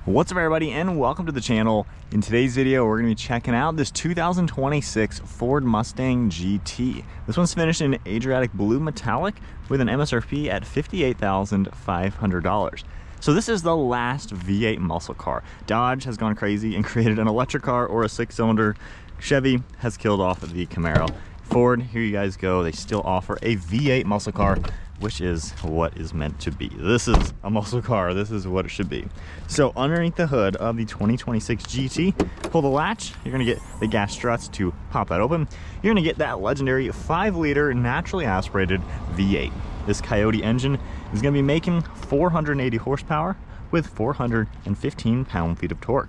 What's up everybody, and welcome to the channel. In today's video we're going to be checking out this 2026 Ford Mustang GT. This one's finished in Adriatic Blue Metallic with an MSRP at $58,500. So this is the last V8 muscle car. Dodge has gone crazy and created an electric car or a 6-cylinder. Chevy has killed off the Camaro. Ford, here you guys go, they still offer a V8 muscle car, which is what is meant to be. This is a muscle car. This is what it should be. So underneath the hood of the 2026 GT, pull the latch. You're gonna get the gas struts to pop that open. You're gonna get that legendary 5-liter naturally aspirated V8. This Coyote engine is gonna be making 480 horsepower with 415 pound-feet of torque.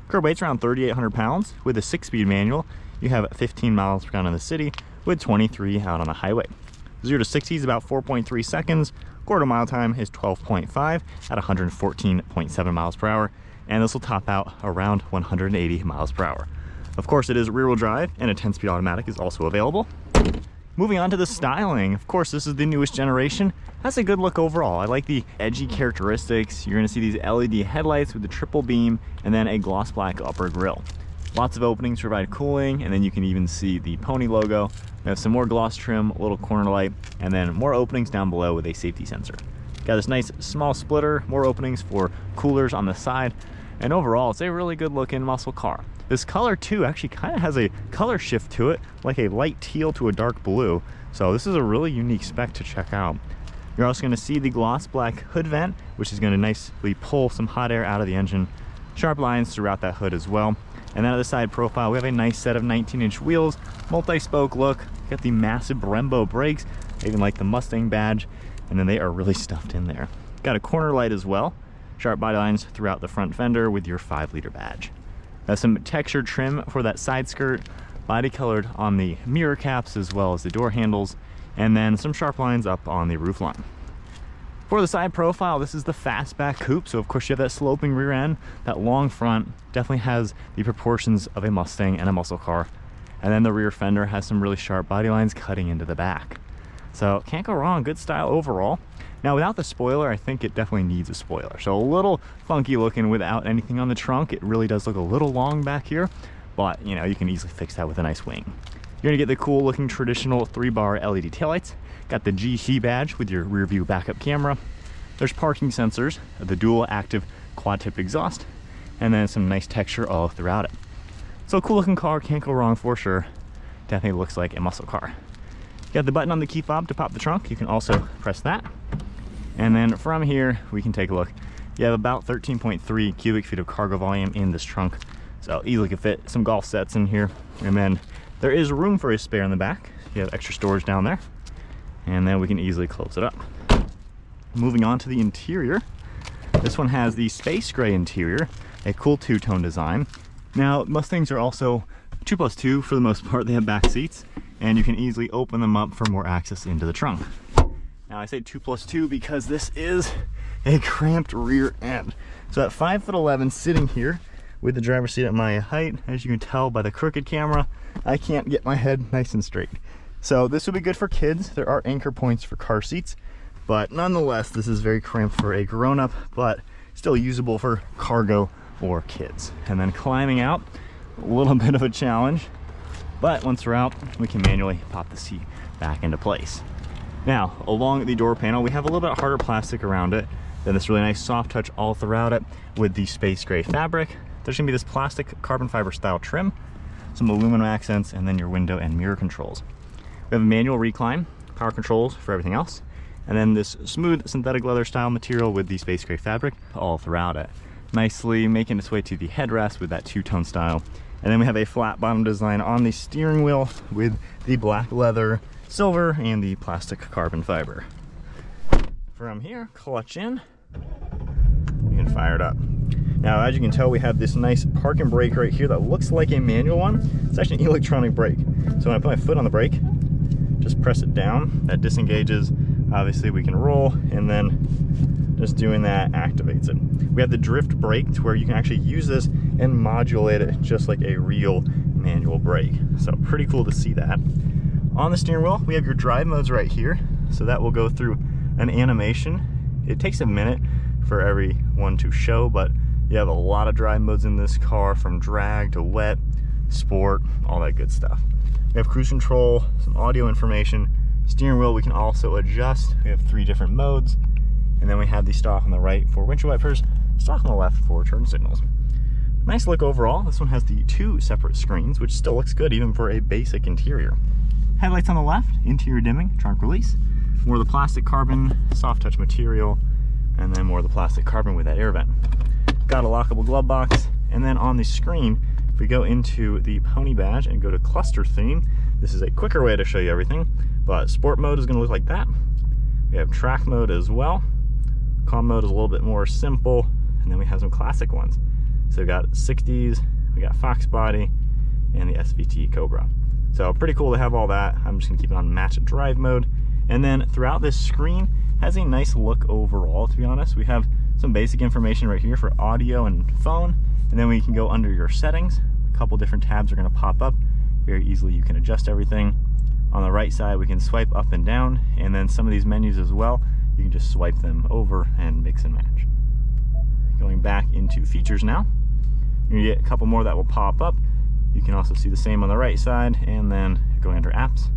Curb weight's around 3,800 pounds. With a 6-speed manual, you have 15 miles per gallon in the city with 23 out on the highway. 0 to 60 is about 4.3 seconds. Quarter mile time is 12.5 at 114.7 miles per hour. And this will top out around 180 miles per hour. Of course, it is rear-wheel drive, and a 10-speed automatic is also available. Moving on to the styling, of course, this is the newest generation. That's a good look overall. I like the edgy characteristics. You're gonna see these LED headlights with the triple beam and then a gloss black upper grille. Lots of openings to provide cooling, and then you can even see the Pony logo. We have some more gloss trim, a little corner light, and then more openings down below with a safety sensor. Got this nice small splitter, more openings for coolers on the side, and overall it's a really good looking muscle car. This color too actually kind of has a color shift to it, like a light teal to a dark blue. So this is a really unique spec to check out. You're also going to see the gloss black hood vent, which is going to nicely pull some hot air out of the engine. Sharp lines throughout that hood as well. And then on the side profile, we have a nice set of 19-inch wheels, multi-spoke look. Got the massive Brembo brakes. I even like the Mustang badge, and then they are really stuffed in there. Got a corner light as well. Sharp body lines throughout the front fender with your 5-liter badge. Got some textured trim for that side skirt, body colored on the mirror caps as well as the door handles, and then some sharp lines up on the roof line. For the side profile, this is the fastback coupe, so of course you have that sloping rear end. That long front definitely has the proportions of a Mustang and a muscle car. And then the rear fender has some really sharp body lines cutting into the back. So can't go wrong, good style overall. Now without the spoiler, I think it definitely needs a spoiler. So a little funky looking without anything on the trunk. It really does look a little long back here, but you know, you can easily fix that with a nice wing. You're gonna get the cool looking traditional 3-bar LED taillights. Got the GT badge with your rear view backup camera. There's parking sensors, the dual active quad tip exhaust, and then some nice texture all throughout it. So cool looking car, can't go wrong for sure. Definitely looks like a muscle car. You got the button on the key fob to pop the trunk. You can also press that. And then from here, we can take a look. You have about 13.3 cubic feet of cargo volume in this trunk. So easily can fit some golf sets in here. And then there is room for a spare in the back. You have extra storage down there. And then we can easily close it up. Moving on to the interior. This one has the space gray interior, a cool two-tone design. Now, Mustangs are also 2+2 for the most part. They have back seats, and you can easily open them up for more access into the trunk. Now, I say 2+2 because this is a cramped rear end. So at 5'11", sitting here with the driver's seat at my height, as you can tell by the crooked camera, I can't get my head nice and straight. So this would be good for kids. There are anchor points for car seats, but nonetheless, this is very cramped for a grown-up, but still usable for cargo or kids. And then climbing out, a little bit of a challenge, but once we're out, we can manually pop the seat back into place. Now, along the door panel, we have a little bit harder plastic around it, then this really nice soft touch all throughout it with the space gray fabric. There's gonna be this plastic carbon fiber style trim, some aluminum accents, and then your window and mirror controls. We have a manual recline, power controls for everything else, and then this smooth synthetic leather style material with the space gray fabric all throughout it. Nicely making its way to the headrest with that two-tone style. And then we have a flat bottom design on the steering wheel with the black leather, silver, and the plastic carbon fiber. From here, clutch in, you can fire it up. Now, as you can tell, we have this nice park and brake right here that looks like a manual one. It's actually an electronic brake. So when I put my foot on the brake, just press it down, that disengages. Obviously we can roll, and then just doing that activates it. We have the drift brake to where you can actually use this and modulate it just like a real manual brake. So pretty cool to see that. On the steering wheel, we have your drive modes right here. So that will go through an animation. It takes a minute for every one to show, but You have a lot of drive modes in this car, from drag to wet, sport, all that good stuff. We have cruise control, some audio information, steering wheel we can also adjust. We have 3 different modes, and then we have the stalk on the right for windshield wipers, stalk on the left for turn signals. Nice look overall. This one has the 2 separate screens, which still looks good even for a basic interior. Headlights on the left, interior dimming, trunk release, more of the plastic carbon, soft touch material, and then more of the plastic carbon with that air vent. Got a lockable glove box, and then on the screen, if we go into the pony badge and go to cluster theme, this is a quicker way to show you everything, but sport mode is going to look like that. We have track mode as well. Calm mode is a little bit more simple, and then we have some classic ones. So we got 60s, we got Fox Body, and the SVT Cobra. So pretty cool to have all that. I'm just gonna keep it on match drive mode. And then throughout this screen has a nice look overall, to be honest. We have some basic information right here for audio and phone, and then we can go under your settings. A couple different tabs are gonna pop up. Very easily you can adjust everything. On the right side we can swipe up and down, and then some of these menus as well, you can just swipe them over and mix and match. Going back into features now, you get a couple more that will pop up. You can also see the same on the right side, and then going under apps,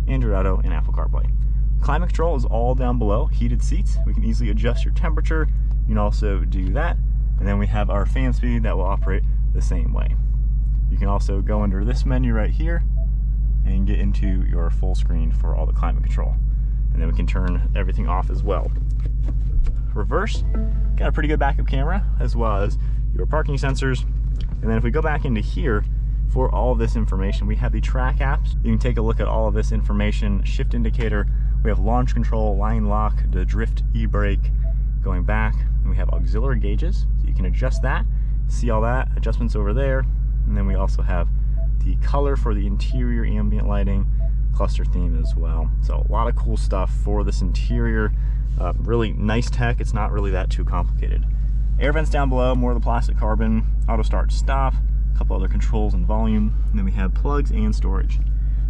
Android Auto, and Apple CarPlay. Climate control is all down below. Heated seats, we can easily adjust your temperature. You can also do that, and then we have our fan speed that will operate the same way. You can also go under this menu right here and get into your full screen for all the climate control, and then we can turn everything off as well. Reverse, got a pretty good backup camera, as well as your parking sensors. And then if we go back into here, for all of this information, we have the track apps. You can take a look at all of this information. Shift indicator, we have launch control, line lock, the drift e-brake. Going back, and we have auxiliary gauges, so you can adjust that, see all that, adjustments over there. And then we also have the color for the interior ambient lighting, cluster theme as well. So a lot of cool stuff for this interior. Really nice tech. It's not really that too complicated. Air vents down below, more of the plastic carbon, auto start stop, a couple other controls and volume, and then we have plugs and storage.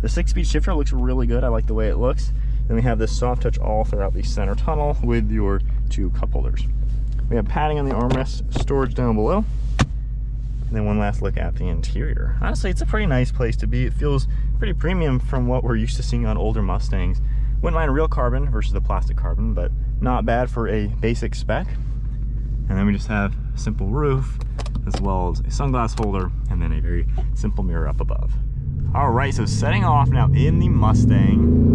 The 6-speed shifter looks really good. I like the way it looks. Then we have this soft touch all throughout the center tunnel with your 2 cup holders. We have padding on the armrest, storage down below, and then one last look at the interior. Honestly, it's a pretty nice place to be. It feels pretty premium from what we're used to seeing on older Mustangs. Wouldn't mind real carbon versus the plastic carbon, but not bad for a basic spec. And then we just have a simple roof, as well as a sunglass holder, and then a very simple mirror up above. All right, so setting off now in the Mustang.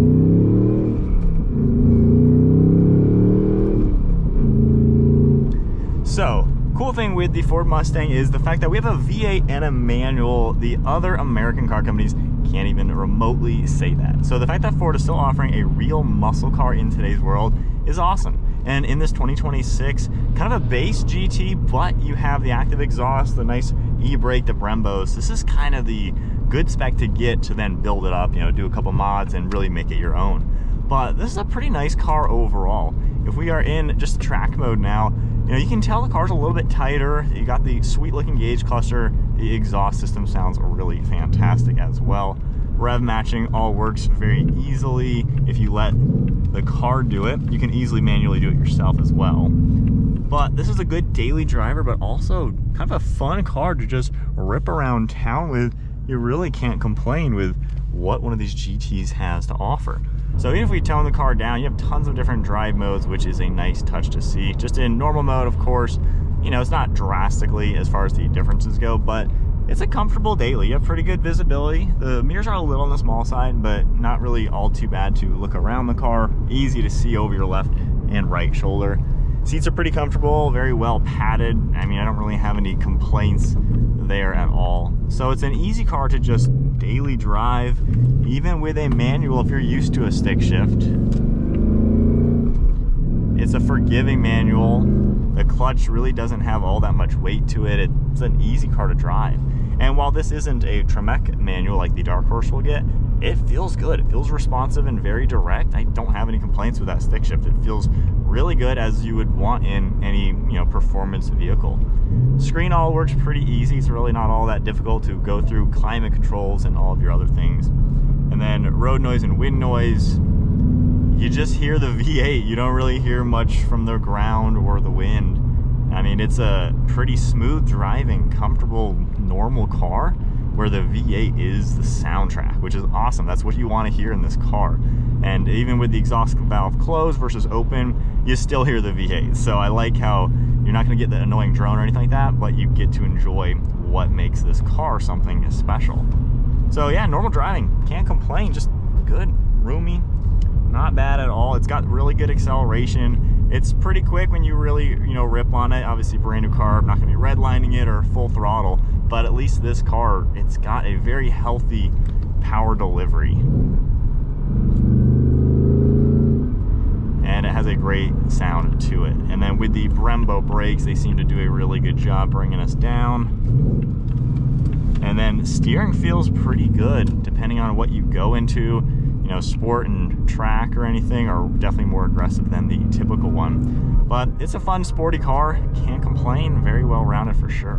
So, cool thing with the Ford Mustang is the fact that we have a V8 and a manual. The other American car companies can't even remotely say that. So the fact that Ford is still offering a real muscle car in today's world is awesome. And in this 2026, kind of a base GT, but you have the active exhaust, the nice e-brake, the Brembos. This is kind of the good spec to get to then build it up, you know, do a couple mods and really make it your own. But this is a pretty nice car overall. If we are in just track mode now, you know, you can tell the car's a little bit tighter. You got the sweet looking gauge cluster. The exhaust system sounds really fantastic as well. Rev matching all works very easily. If you let the car do it, you can easily manually do it yourself as well. But this is a good daily driver, but also kind of a fun car to just rip around town with. You really can't complain with what one of these GTs has to offer. So even if we tone the car down, you have tons of different drive modes, which is a nice touch to see. Just in normal mode, of course, you know, it's not drastically as far as the differences go, but it's a comfortable daily. You have pretty good visibility. The mirrors are a little on the small side, but not really all too bad to look around the car. Easy to see over your left and right shoulder. Seats are pretty comfortable, very well padded. I mean, I don't really have any complaints there at all. So it's an easy car to just daily drive, even with a manual if you're used to a stick shift. It's a forgiving manual. The clutch really doesn't have all that much weight to it. It's an easy car to drive. And while this isn't a Tremec manual like the Dark Horse will get, it feels good. It feels responsive and very direct. I don't have any complaints with that stick shift. It feels really good, as you would want in any, you know, performance vehicle. Screen all works pretty easy. It's really not all that difficult to go through climate controls and all of your other things. And then road noise and wind noise, you just hear the V8. You don't really hear much from the ground or the wind. I mean, mean, it's a pretty smooth driving, comfortable, normal car where the V8 is the soundtrack, which is awesome. That's what you want to hear in this car. And even with the exhaust valve closed versus open, you still hear the V8. So I like how you're not going to get the annoying drone or anything like that, but you get to enjoy what makes this car something special. So yeah, normal driving, can't complain, just good, roomy, not bad at all. It's got really good acceleration. It's pretty quick when you really, rip on it. Obviously, brand new car, I'm not gonna be redlining it or full throttle, but at least this car, it's got a very healthy power delivery. And it has a great sound to it. And then with the Brembo brakes, they seem to do a really good job bringing us down. And then steering feels pretty good, depending on what you go into. Sport and track or anything are definitely more aggressive than the typical one. But it's a fun, sporty car. Can't complain. Very well rounded for sure.